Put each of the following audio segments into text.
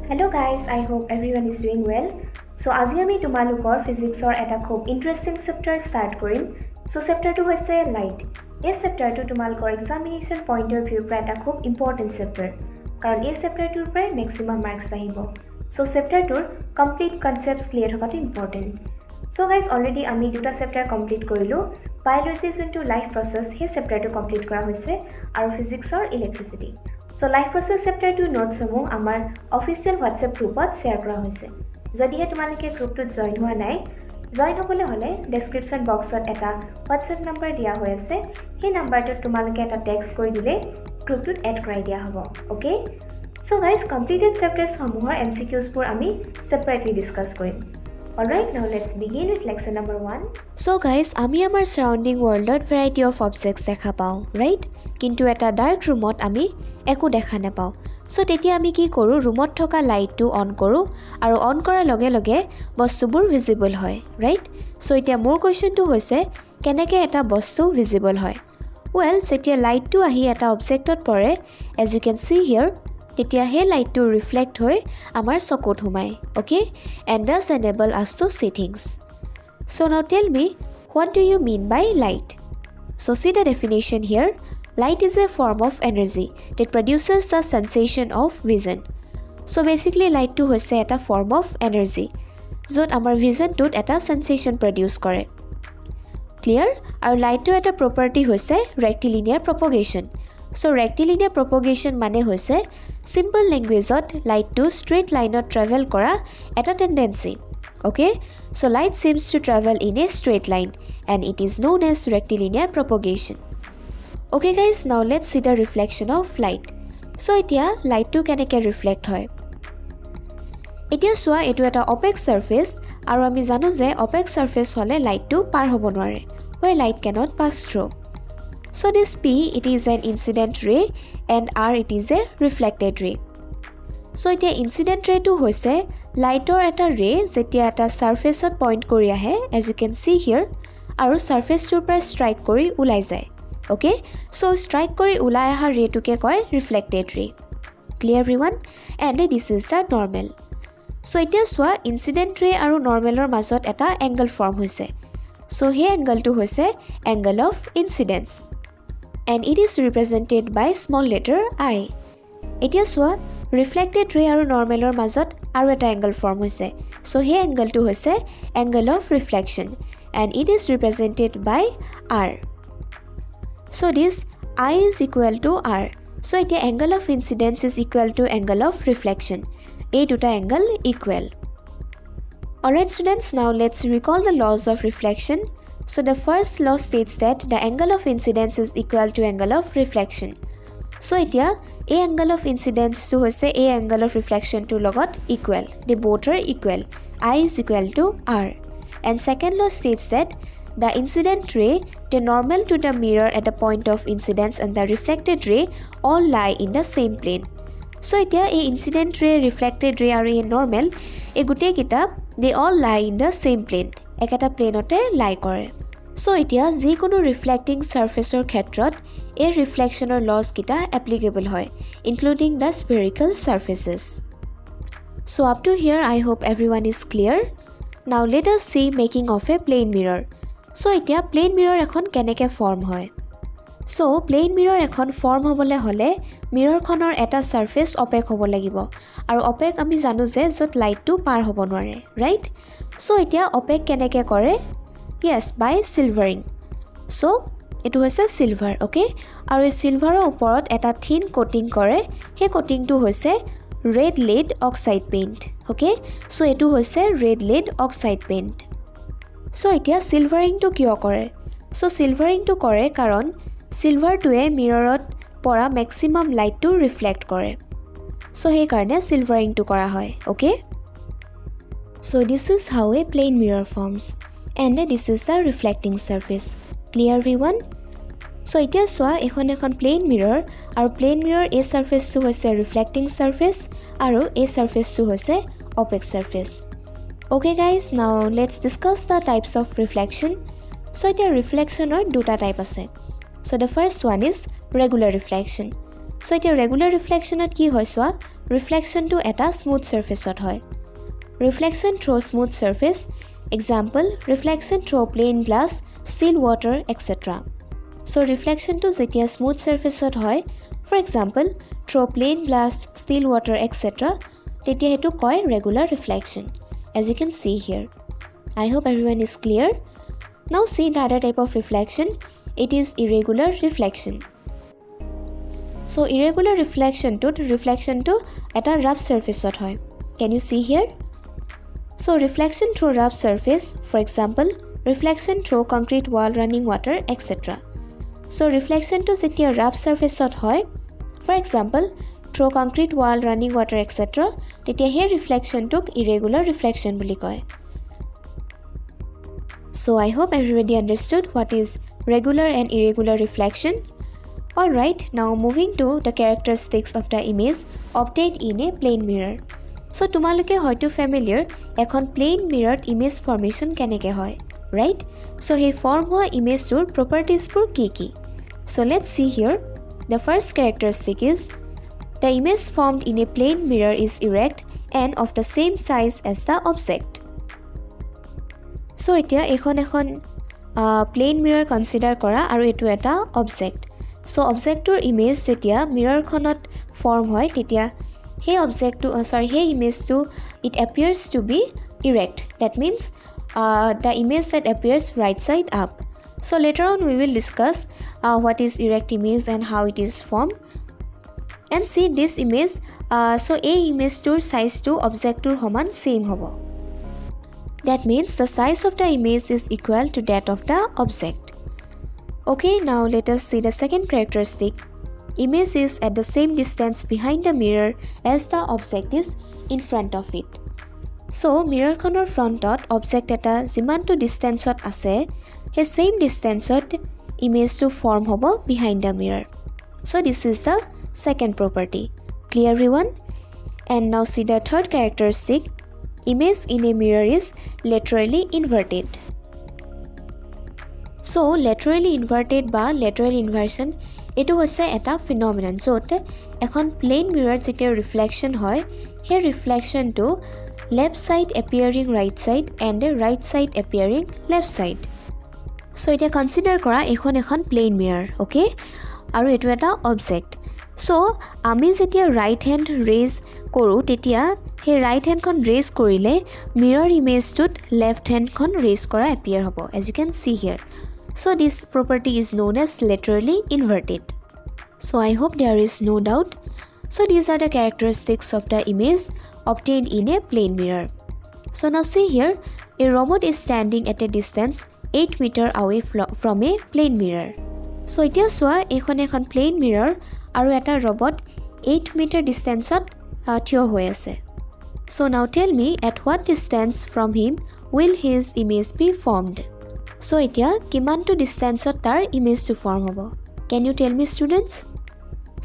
Hello guys, I hope everyone is doing well. So আজি আমি তোমালোকৰ ফিজিক্সৰ এটা খুব ইন্টাৰেষ্টিং চেপ্টাৰ ষ্টাৰ্ট কৰিম। সো চেপ্টাৰটো হৈছে লাইট। এই চেপ্টাৰটো তোমালোকৰ এক্সামিনেশ্যন পইণ্ট অফ ভিউৰ পৰা এটা খুব ইম্পৰ্টেণ্ট চেপ্টাৰ, কাৰণ এই চেপ্টাৰটোৰ পৰাই মেক্সিমাম মাৰ্কছ আহিব। সো চেপ্টাৰটোৰ কমপ্লিট কনচেপ্টছ ক্লিয়াৰ থকাটো ইম্পৰ্টেণ্ট। সো গাইজ অলৰেডি আমি দুটা চেপ্টাৰ কমপ্লিট কৰিলোঁ। বায়'লজি যোনটো লাইফ প্ৰচেছ সেই চেপ্টাৰটো কমপ্লিট কৰা হৈছে আৰু ফিজিক্সৰ ইলেক্ট্ৰিচিটি। সো লাইফ প্ৰচেছ চেপ্টাৰটোৰ নোটছসমূহ আমাৰ অফিচিয়েল হোৱাটছএপ গ্ৰুপত শ্বেয়াৰ কৰা হৈছে। যদিহে তোমালোকে গ্ৰুপটোত জইন হোৱা নাই, জইন হ'বলৈ হ'লে ডেছক্ৰিপশ্যন বক্সত এটা হোৱাটছএপ নম্বৰ দিয়া হৈ আছে। সেই নাম্বাৰটোত তোমালোকে এটা টেক্সট কৰি দিলে গ্ৰুপটোত এড কৰাই দিয়া হ'ব। অ'কে, চ' গাইজ কমপ্লিটেড চেপ্টাৰছসমূহৰ MCQsবোৰ আমি ছেপাৰেটলি ডিছকাছ কৰিম। Alright, now let's begin with lesson number 1. So guys, আমি আমাৰ সাৰাউণ্ডিং ৱৰ্ল্ডত ভেৰাইটি অফ অবজেক্টছ দেখা পাওঁ, ৰাইট? কিন্তু এটা ডাৰ্ক ৰুমত আমি একো দেখা নাপাওঁ। সো তেতিয়া আমি কি কৰোঁ, ৰুমত থকা লাইটটো অন কৰোঁ আৰু অন কৰাৰ লগে লগে বস্তুবোৰ ভিজিবল হয়, ৰাইট? সো এতিয়া মোৰ কুৱেশ্যনটো হৈছে কেনেকৈ এটা বস্তু ভিজিবল হয়? ৱেল, যেতিয়া লাইটটো আহি এটা অবজেক্টত পৰে, as you can see here, তেতিয়া সেই লাইটটো ৰিফ্লেক্ট হৈ আমাৰ চকুত সোমায়, okay? And does enable us to see things. So now tell me, what do you mean by light? So see the definition here. Light is a form of energy that produces the sensation of vision. So basically light to hoise eta form of energy jot amar vision tut eta sensation produce kore. Clear? Our light to eta property hoise rectilinear propagation. So rectilinear propagation mane hoise simple language ot light to straight line ot travel kora eta tendency. Okay, so light seems to travel in a straight line and it is known as rectilinear propagation. Okay guys, now let's see the reflection of light. So etia light to keneke reflect hoy. Etia soa etu eta opaque surface aru ami jano je opaque surface hole light to par hobo nware, where light cannot pass through. So this P, it is an incident ray and R, it is a reflected ray. So etia incident ray to hoise lightor eta ray jetia eta surface ot point kori ahe, as you can see here, aru surface tur pra strike kori ulai jay. Okay, so strike kori ulai aha ray to ke koy reflected ray. Clear everyone? And this is the normal. So etia soa incident ray aru normal or mazot eta angle form hoise. So he angle to hoise angle of incidence and it is represented by small letter I. Etia soa reflected ray aru normal or mazot aru eta angle form hoise. So he angle to hoise angle of reflection and it is represented by R. So this I is equal to R. So etia angle of incidence is equal to angle of reflection. A duta angle equal. Alright students, now let's recall the laws of reflection. So the first law states that the angle of incidence is equal to angle of reflection. So etia A angle of incidence to hoise A angle of reflection to logot equal. They both are equal. I is equal to R. And second law states that the incident ray, the normal to the mirror at the point of incidence and the reflected ray all lie in the same plane. So etia A incident ray, reflected ray aru A normal e gute kita they all lie in the same plane. Ekata plane ote lie kore. So etia jikono reflecting surface or khetrot a reflection or laws kita applicable hoy, including the spherical surfaces. So up to here I hope everyone is clear. Now let us see making of a plane mirror. So etia plane mirror ekhon keneke form hoy. So plane mirror ekhon form hobole hole mirror khonor eta surface opaque hobo lagibo aru opaque ami janu je jot light to par hobo nware, right? So etia opaque keneke kore? Yes, by silvering. So etu hoise silver, okay? Aru silver or uporot eta thin coating kore. He coating to hoise red lead oxide paint, okay? So etu hoise red lead oxide paint. So etia silvering to kyo kore? So silvering to kore karon silver to a mirrorot pora maximum light to reflect kore. So he karne silvering to kora hoy, okay? So this is how a plane mirror forms and this is the reflecting surface. Clear everyone? So etia soa ekhon plane mirror aru plane mirror a surface to hoise reflecting surface aru a surface to hoise opaque surface. Okay guys, now let's discuss the types of reflection. So etia reflection or duta type ase. So the first one is regular reflection. So etia regular reflection at ki hoy soa ৰিফ্লেকশ্যনটো এটা smooth ছাৰ্ফেচত হয় reflection through smooth surface example reflection through plain glass still water etcetera so' ৰিফ্লেকশ্যনটো যেতিয়া smooth ছাৰ্ফেচত হয় for example through plain glass still water etcetera তেতিয়া সেইটো কয় regular reflection as you can see here I hope everyone is clear now see the other type of reflection it is irregular reflection so irregular reflection to at a rough surface ot hoy can you see here so reflection through rough surface for example reflection through concrete wall running water etc so reflection to jetia rough surface ot hoy for example through concrete wall running water etc tetia he reflection tok irregular reflection boli koy so I hope everybody understood what is regular and irregular reflection alright now moving to the characteristics of the image obtained in a plane mirror so tumaloke hoyto familiar ekhon plane mirror image formation keneke hoy right so he form hoa image tur properties pur ki so let's see here the first characteristic is the image formed in a plane mirror is erect and of the same size as the object. So etia ekhon plane mirror consider kora aru etu eta object. So object tur image jetia mirror khonot form hoy tetia he object to he image to it appears to be erect. That means the image that appears right side up. So later on we will discuss what is erect image and how it is formed. And see this image so a image tour size to object tour homan same hobo that means the size of the image is equal to that of the object okay now let us see the second characteristic image is at the same distance behind the mirror as the object is in front of it so mirror khonor frontot object eta jiman to distance ot ase he same distance ot image to form hobo behind the mirror so this is the second property clear everyone and now see the third characteristic image in a mirror is laterally inverted so laterally inverted ba lateral inversion etu hoise eta phenomenon jote ekhon plane mirror jetia reflection hoy he reflection to left side appearing right side and the right side appearing left side so eta consider kora ekhon plane mirror okay aru etu eta object so আমি যেতিয়া right hand raise কৰো তেতিয়া হে right hand খন raise কৰিলে mirror image tut left hand খন raise কৰা appear হ'ব as you can see here so this property is known as laterally inverted so I hope there is no doubt so these are the characteristics of the image obtained in a plane mirror so now see here a robot is standing at a distance 8 meter away from a plane mirror so এতিয়া সোৱা এখন plane mirror আৰু এটা robot 8 meter distance ot থিয় হৈ আছে so now tell me at what distance from him will his image be formed so এতিয়া কিমান to distance ot tar image to form hobo can you tell me students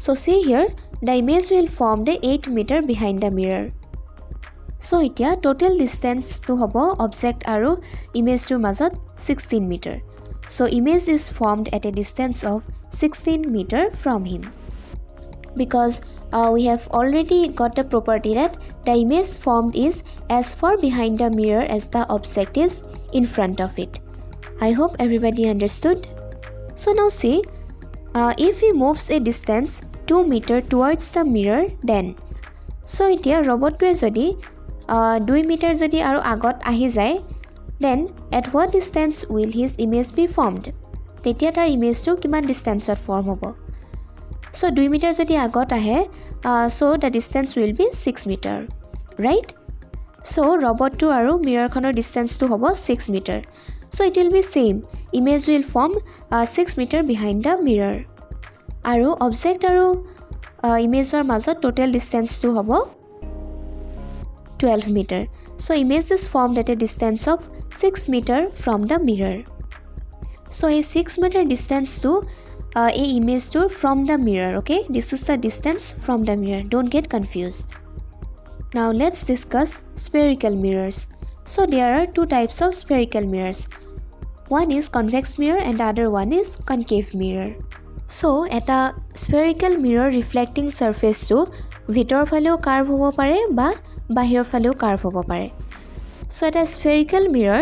so see here the image will form the 8 meter behind the mirror so এতিয়া total distance to hobo object aru image tur majot 16 meter so image is formed at a distance of 16 meter from him because we have already got the property that the image formed is as far behind the mirror as the object is in front of it. I hope everybody understood. So now see, if he moves a distance 2 meter towards the mirror then so এতিয়া robot to jodi 2 meter jodi aru agot ahi jay then at what distance will his image be formed tetia tar image to kiman distance ot form hobo so 2 meter jodi agot ahe so the distance will be 6 meter right so robot to aru mirror khonor distance to hobo 6 meter so it will be same image will form 6 meter behind the mirror aru object aru image or majot total distance to hobo 12 meter so image is formed at a distance of 6 meter from the mirror so a 6 meter distance to a image to from the mirror okay this is the distance from the mirror don't get confused now let's discuss spherical mirrors so there are two types of spherical mirrors one is convex mirror and the other one is concave mirror so at a spherical mirror reflecting surface to ভিতৰ ফালেও curve হ'ব পাৰে বা বাহিৰৰ ফালেও curve হ'ব পাৰে so এটা স্ফেৰিকেল মিৰৰ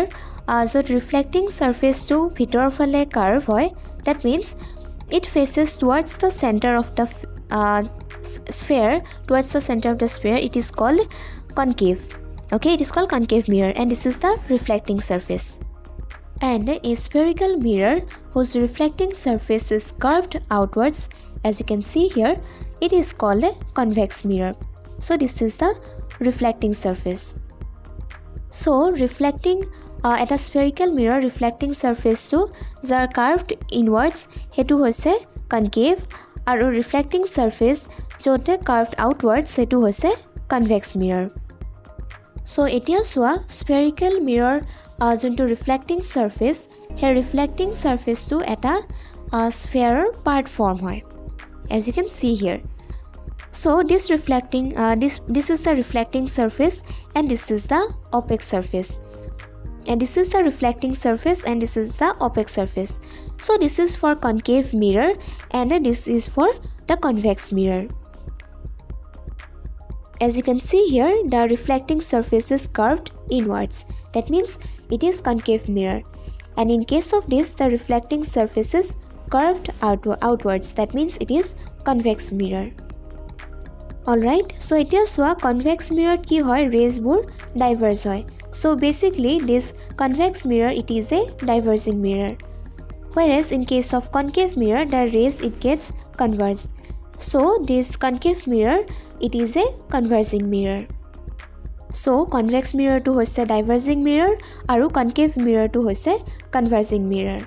য'ত ৰিফ্লেক্টিং সাৰফেসটো ভিতৰ ফালে কাৰ্ভ হয় that means it faces towards the center of the sphere towards the center of the sphere it is called concave okay it is called concave mirror and this is the reflecting surface and a spherical mirror whose reflecting surface is curved outwards as you can see here it is called a convex mirror so this is the reflecting surface so reflecting at a spherical mirror reflecting surface to are curved inwards hetu hoise concave aru reflecting surface jote curved outwards hetu hoise convex mirror so etia soa spherical mirror junto reflecting surface he reflecting surface to eta sphere part form hoy as you can see here so this reflecting this is the reflecting surface and this is the opaque surface and this is the reflecting surface and this is the opaque surface so this is for concave mirror and this is for the convex mirror as you can see here the reflecting surface is curved inwards that means it is concave mirror and in case of this the reflecting surface is curved outwards that means it is convex mirror alright so etia soa convex mirror ki hoy rays bur diverge hoy so basically this convex mirror it is a diverging mirror whereas in case of concave mirror the rays it gets converged so this concave mirror it is a converging mirror so convex mirror to hoise diverging mirror aru concave mirror to hoise converging mirror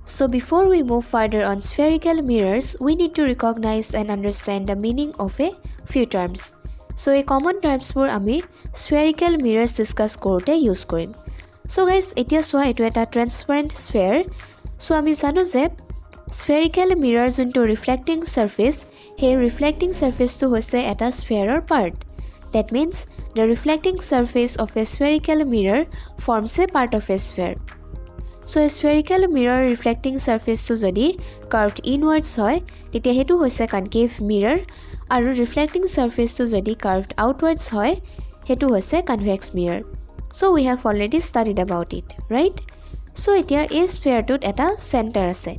so before we move further on spherical mirrors we need to recognize and understand the meaning of a few terms so a common terms bur ami spherical mirrors discuss korte use korim so guys etia soa etu eta transparent sphere so ami janu je spherical mirror junto reflecting surface he reflecting surface to hoise eta sphere part that means the reflecting surface of a spherical mirror forms a part of a sphere so a spherical mirror reflecting surface to jodi curved inwards hoy tetia hetu hoise concave mirror aru reflecting surface to jodi curved outwards hoy hetu hoise convex mirror so we have already studied about it right so etia a sphere tut eta center ase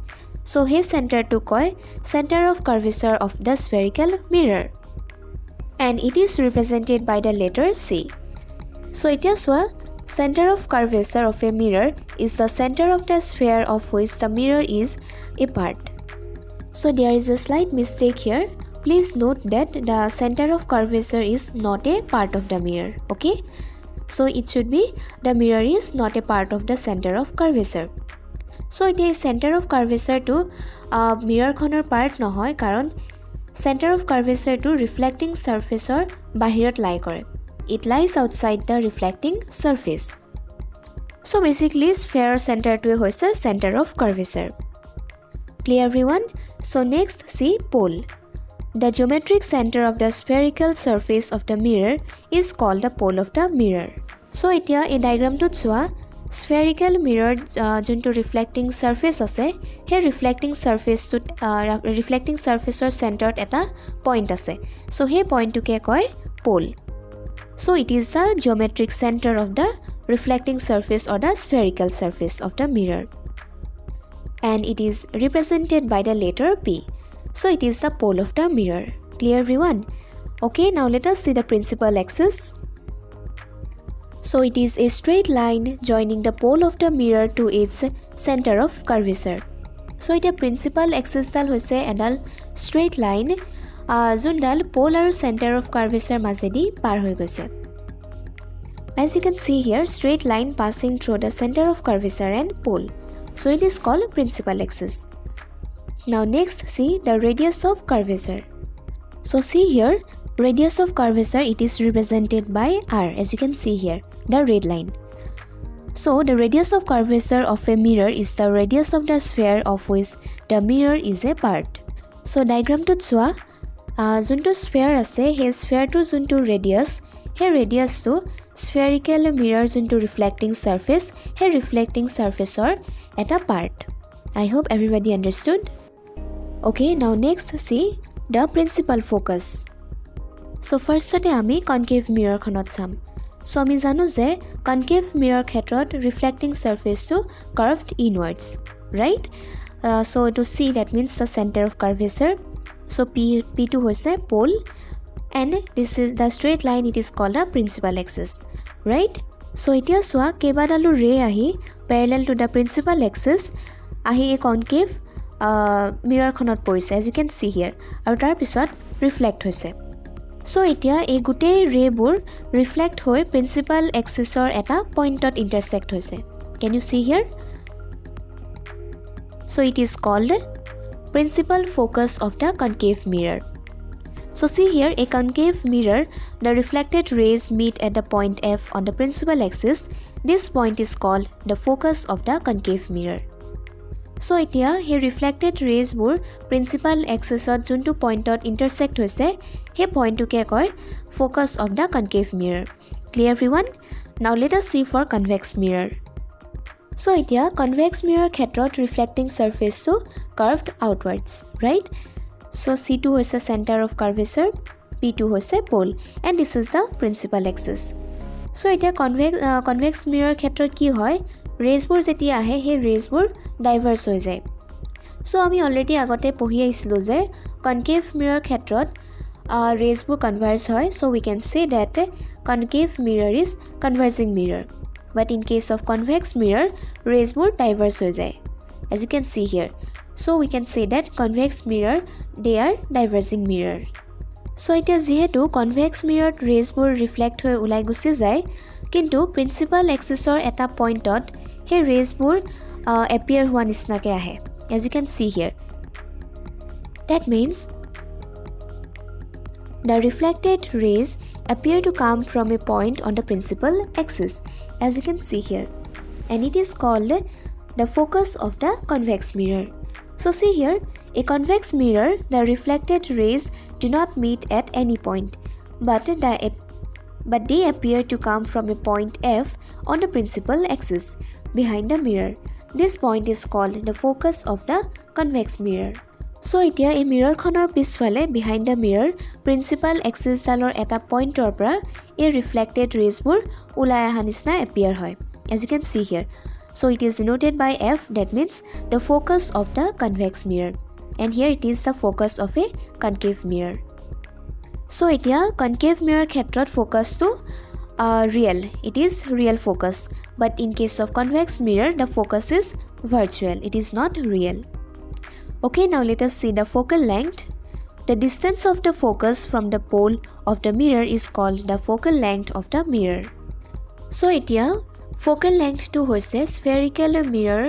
so he center to koi center of curvature of the spherical mirror and it is represented by the letter C so etia soa center of curvature of a mirror is the center of the sphere of which the mirror is a part. So there is a slight mistake here. Please note that the center of curvature is not a part of the mirror. Okay? So it should be the mirror is not a part of the center of curvature. So the center of curvature to mirror khonor part nohoy karon center of curvature to reflecting surface or bahirot lie kore. It lies outside the reflecting surface. So basically sphere center to hoise center of curvature. Clear everyone? So next see pole. The geometric center of the spherical surface of the mirror is called the pole of the mirror. So etia a diagram to choa spherical mirror junto reflecting surface ase he reflecting surface to reflecting surface or centered eta point ase so he point to ke koy pole so it is the geometric center of the reflecting surface or the spherical surface of the mirror and it is represented by the letter P so it is the pole of the mirror clear everyone okay now let us see the principal axis so it is a straight line joining the pole of the mirror to its center of curvature so it a principal axis dal hoise edal straight line jundal pole aru center of curvature majedi par hoi goise as you can see here straight line passing through the center of curvature and pole so it is called principal axis now next see the radius of curvature so see here radius of curvature it is represented by r as you can see here the red line so the radius of curvature of a mirror is the radius of the sphere of which the mirror is a part so diagram to choa junto sphere ase he sphere to junto radius he radius to spherical mirror junto reflecting surface he reflecting surface or at a part I hope everybody understood okay now next see the principal focus. So firstতে আমি concave mirror খনত চাম. So আমি জানো যে concave mirror ক্ষেত্ৰত reflecting surface to curved inwards, right? So to C, that means the center of curvature. So P2 হৈছে pole, and this is the straight line, it is called the principal axis, right? So এতিয়া চোৱা কেইবাডালো ray আহি parallel to the principal axis আহি এই concave mirror খনত পৰিছে, as you can see here, আৰু তাৰ পিছত reflect হৈছে. So এতিয়া এই গোটেই ৰেবোৰ ৰিফ্লেক্ট হৈ প্ৰিন্সিপাল এক্সিছৰ এটা পইণ্টত ইণ্টাৰসেক্ট হৈছে. Can you see here? So it is called principal focus of the concave mirror. So see here, a concave mirror, the reflected rays meet at the point F on the principal axis. This point is called the focus of the concave mirror. So এতিয়া হে reflected rays বোৰ principal axis ত যোনটো পইণ্টত intersect হৈছে হে পইণ্টটোকে কয় focus of the concave mirror. Clear everyone? Now let us see for convex mirror. So এতিয়া convex mirror ক্ষেত্ৰত reflecting surface to curved outwards, right? So C2 হৈছে center of curvature, P2 হৈছে pole, and this is the principal axis. So এতিয়া convex mirror ক্ষেত্ৰত কি হয়, ৰেজবোৰ যেতিয়া আহে হে ৰেজবোৰ ডাইভাৰ্স হৈ যায়. সো আমি অলৰেডি আগতে পঢ়ি আহিছিলোঁ যে কনকেভ মিৰৰ ক্ষেত্ৰত ৰেজবোৰ কনভাৰ্জ হয়. So we can say that concave mirror is converging mirror, but in case of convex mirror ৰেজবোৰ ডাইভাৰ্স হৈ যায়, as you can see here. So we can say that convex mirror they are diverging mirror. So এতিয়া যিহেতু convex মিৰত ৰেজবোৰ reflect হৈ ওলাই গুচি যায়, কিন্তু প্ৰিন্সিপাল এক্সিছৰ এটা পইণ্টত সেই ৰেজবোৰ এপিয়াৰ হোৱা নিচিনাকৈ আহে, as you can see here. That means the reflected rays appear to come from a point on the principal axis, as you can see here, and it is called the focus of the convex mirror. So see here, a convex mirror, the reflected rays do not meet at any point, but they appear to come from a point F on the principal axis behind the mirror. This point is called the focus of the convex mirror. So এতিয়া এই মিৰৰখনৰ পিছফালে behind the mirror principal axis ডালৰ এটা পইণ্টৰ পৰা এই reflected raysবোৰ ওলাই অহা নিচিনা appear হয়, as you can see here. So it is denoted by F, that means the focus of the convex mirror, and here it is the focus of a concave mirror. So এতিয়া concave mirror ক্ষেত্ৰত focusটো real, it is real focus, but in case of convex mirror the focus is virtual, it is not real. Okay, now let us see the focal length. The distance of the focus from the pole of the mirror is called the focal length of the mirror. So এতিয়া focal length to hoise spherical mirror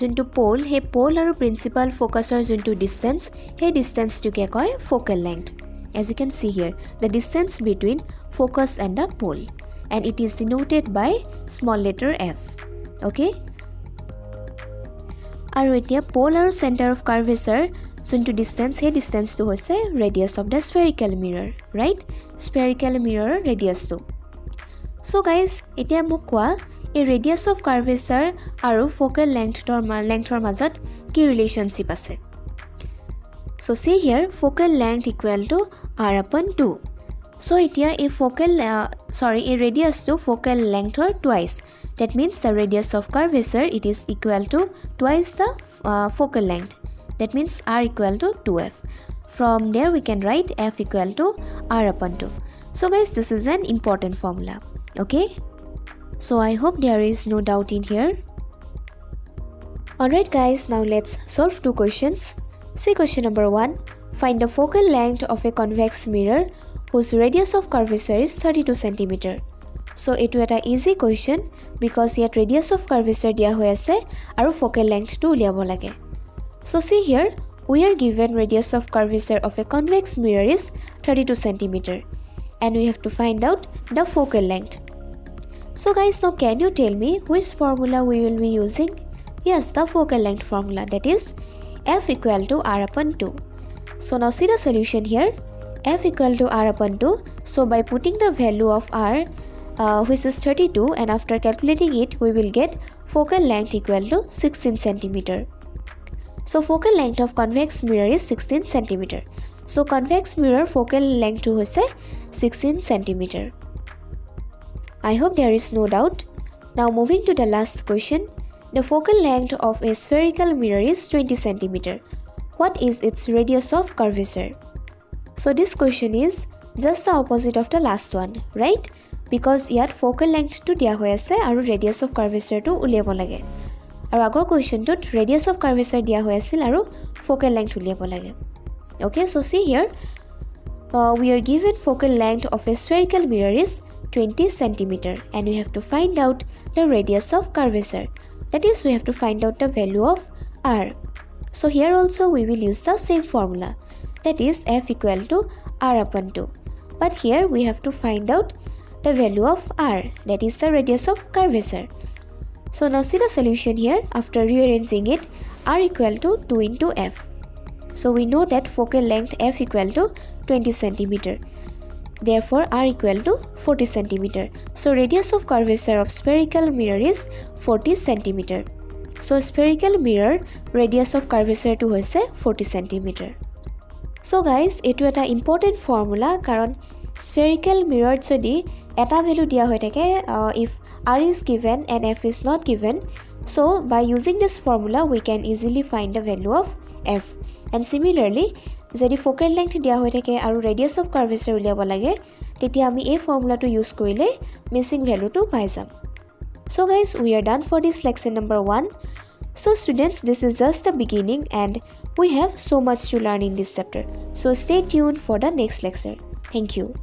junto pole, he pole aru principal focusor junto distance, he distance to ke koi focal length. As you can see here, the distance between focus and the pole, and it is denoted by small letter f. Okay, আৰু এতিয়া pole আৰু center of curvature যোনটো distance, সেই distance to হৈছে radius of the spherical mirror, right? Spherical mirror radius to. So guys, এতিয়া মোক কোৱা এই radius of curvature আৰু focal lengthৰ মাজত কি relationship আছে? So see here, focal length equal to r upon 2. So এতিয়া এই এই radius to focal length or twice. That means the radius of curvature, it is equal to twice the focal length. That means r equal to 2f. From there we can write f equal to r upon 2. So guys, this is an important formula. Okay, so I hope there is no doubt in here. Alright guys, now let's solve two questions. See question number 1. Find the focal length of a convex mirror whose radius of curvature is 32 cm. So it is an easy question because yet radius of curvature dia hoy ase aru focal length to uliabo lage. So see here, we are given radius of curvature of a convex mirror is 32 cm, and we have to find out the focal length. So guys, now can you tell me which formula we will be using? Yes, the focal length formula, that is f equal to r upon 2. So now see the solution here, f equal to r upon 2. So by putting the value of r, which is 32, and after calculating it, we will get focal length equal to 16 cm. So focal length of convex mirror is 16 cm. So convex mirror focal length to hoise 16 cm. I hope there is no doubt. Now moving to the last question. The focal length of a spherical mirror is 20 cm. What is its radius of curvature? So this question is just the opposite of the last one, right? Because yet focal length to dia hoi ase aru radius of curvature to uliabo lage. Aru agor question tut radius of curvature dia hoi asil aru focal length uliabo lage. Okay, so see here, we are given focal length of a spherical mirror is 20 cm and we have to find out the radius of curvature. That is, we have to find out the value of r. So here also we will use the same formula, that is f equal to r upon 2. But here we have to find out the value of r, that is the radius of curvature. So now see the solution here. After rearranging it, r equal to 2 into f. So we know that focal length f equal to 20 cm. Therefore r equal to 40 cm. So radius of curvature of spherical mirror is 40 cm. So spherical mirror radius of curvature to hoise 40 cm. So guys, etu eta important formula karon spherical mirror jodi eta value dia hoy thake if r is given and f is not given, so by using this formula we can easily find the value of f. And similarly, jodi focal length dia hoy thake aru radius of curvature uliabo lage, tetia ami ei formula to use korile missing value to pai jam. So guys, we are done for this lecture number 1. So students, this is just the beginning and we have so much to learn in this chapter. So stay tuned for the next lecture. Thank you.